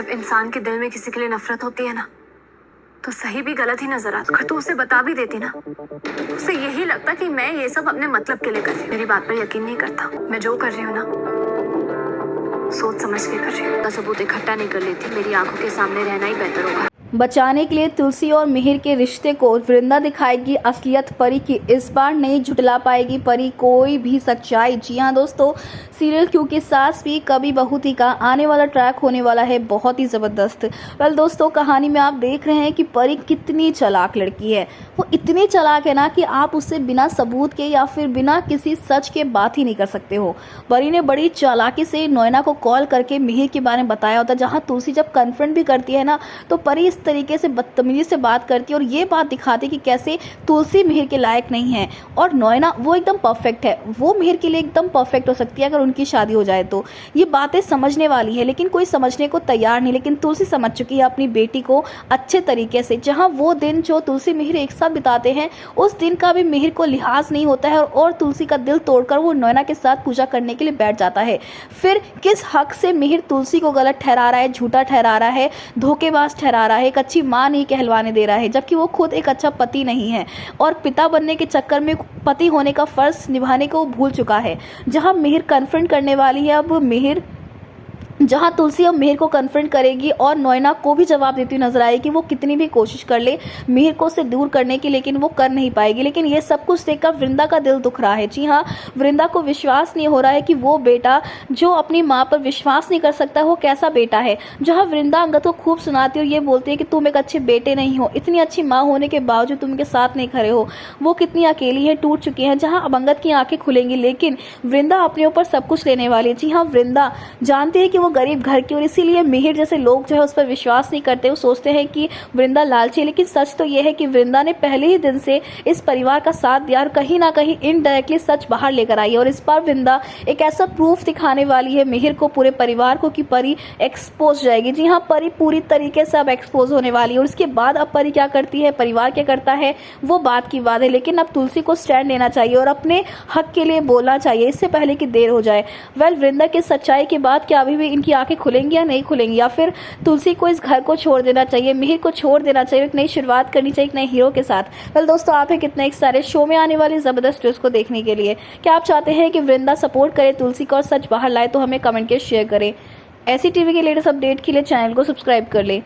जब इंसान के दिल में किसी के लिए नफरत होती है ना, तो सही भी गलत ही नजर आता। अगर तू उसे बता भी देती ना, तो उसे यही लगता कि मैं ये सब अपने मतलब के लिए कर रही हूँ। मेरी बात पर यकीन नहीं करता। मैं जो कर रही हूँ ना, सोच समझ के कर रही हूँ। सबूत इकट्ठा नहीं कर लेती। मेरी आंखों के सामने रहना ही बेहतर होगा। बचाने के लिए तुलसी और मिहिर के रिश्ते को वृंदा दिखाएगी असलियत परी की। इस बार नहीं झुठला पाएगी परी कोई भी सच्चाई। जी हाँ दोस्तों, सीरियल क्योंकि सास भी कभी बहू थी का आने वाला ट्रैक होने वाला है बहुत ही ज़बरदस्त। वेल दोस्तों, कहानी में आप देख रहे हैं कि परी कितनी चालाक लड़की है। वो इतनी चालाक है ना कि आप उससे बिना सबूत के या फिर बिना किसी सच के बात ही नहीं कर सकते हो। परी ने बड़ी चालाकी से नोएना को कॉल करके मिहिर के बारे में बताया होता। जहाँ तुलसी जब कन्फ्रंट भी करती है ना, तो परी इस तरीके से बदतमीजी से बात करती है और ये बात दिखाती कि कैसे तुलसी मिहिर के लायक नहीं है और नोएना वो एकदम परफेक्ट है। वो मिहिर के लिए एकदम परफेक्ट हो सकती है अगर उनकी शादी हो जाए तो। ये बातें समझने वाली है, लेकिन कोई समझने को तैयार नहीं। लेकिन तुलसी समझ चुकी है अपनी बेटी को अच्छे तरीके से। जहाँ वो दिन जो तुलसी मिहिर एक साथ बिताते हैं, उस दिन का भी मिहिर को लिहाज नहीं होता है और तुलसी का दिल तोड़कर वो नोएना के साथ पूजा करने के लिए बैठ जाता है। फिर किस हक से मिहिर तुलसी को गलत ठहरा रहा है, झूठा ठहरा रहा है, धोखेबाज ठहरा रहा है, एक अच्छी माँ नहीं कहलवाने दे रहा है, जबकि वो खुद एक अच्छा पति नहीं है और पिता बनने के चक्कर में पति होने का फर्ज निभाने को भूल चुका है। जहां मिहिर कन्फ्रंट करने वाली है अब मिहिर, जहां तुलसी अब मिहिर को कन्फ्रंट करेगी और नोएना को भी जवाब देती हुई नजर आएगी। वो कितनी भी कोशिश कर ले मिहिर को से दूर करने की, लेकिन वो कर नहीं पाएगी। लेकिन ये सब कुछ देखकर वृंदा का दिल दुख रहा है। जी हाँ, वृंदा को विश्वास नहीं हो रहा है कि वो बेटा जो अपनी माँ पर विश्वास नहीं कर सकता वो कैसा बेटा है। जहाँ वृंदा अंगद को खूब सुनाती है और ये बोलती है कि तुम एक अच्छे बेटे नहीं हो, इतनी अच्छी माँ होने के बावजूद तुम उनके साथ नहीं खड़े हो, वो कितनी अकेली है, टूट चुकी है। जहाँ अब अंगद की आंखें खुलेंगी, लेकिन वृंदा अपने ऊपर सब कुछ लेने वाली है। जी हाँ, वृंदा जानती है कि वो गरीब घर की और इसीलिए मिहिर जैसे लोग जो है उस पर विश्वास नहीं करते। वो सोचते हैं कि वृंदा लालची है, लेकिन सच तो ये है कि वृंदा ने पहले ही दिन से इस परिवार का साथ दिया और कहीं ना कहीं इनडायरेक्टली सच बाहर लेकर आई है। और इस बार वृंदा एक ऐसा प्रूफ दिखाने वाली है मिहिर को, पूरे परिवार को, कि परी एक्सपोज जाएगी। जी हाँ, परी पूरी तरीके से अब एक्सपोज होने वाली है। और इसके बाद अब परी क्या करती है, परिवार क्या करता है, वो बात की बात है। लेकिन अब तुलसी को स्टैंड लेना चाहिए और अपने हक के लिए बोलना चाहिए इससे पहले कि देर हो जाए। वेल, वृंदा की सच्चाई के बाद क्या अभी भी इनकी आंखें खुलेंगी या नहीं खुलेंगी, या फिर तुलसी को इस घर को छोड़ देना चाहिए, मिहिर को छोड़ देना चाहिए, एक नई शुरुआत करनी चाहिए एक नए हीरो के साथ। वेल दोस्तों, आप हैं कितने एक्साइटेड शो में आने वाली जबरदस्त ट्विस्ट को देखने के लिए। क्या आप चाहते हैं कि वृंदा सपोर्ट करे तुलसी को और सच बाहर लाए? तो हमें कमेंट के शेयर करें। ऐसी टीवी के लेटेस्ट अपडेट के लिए चैनल को सब्सक्राइब कर ले।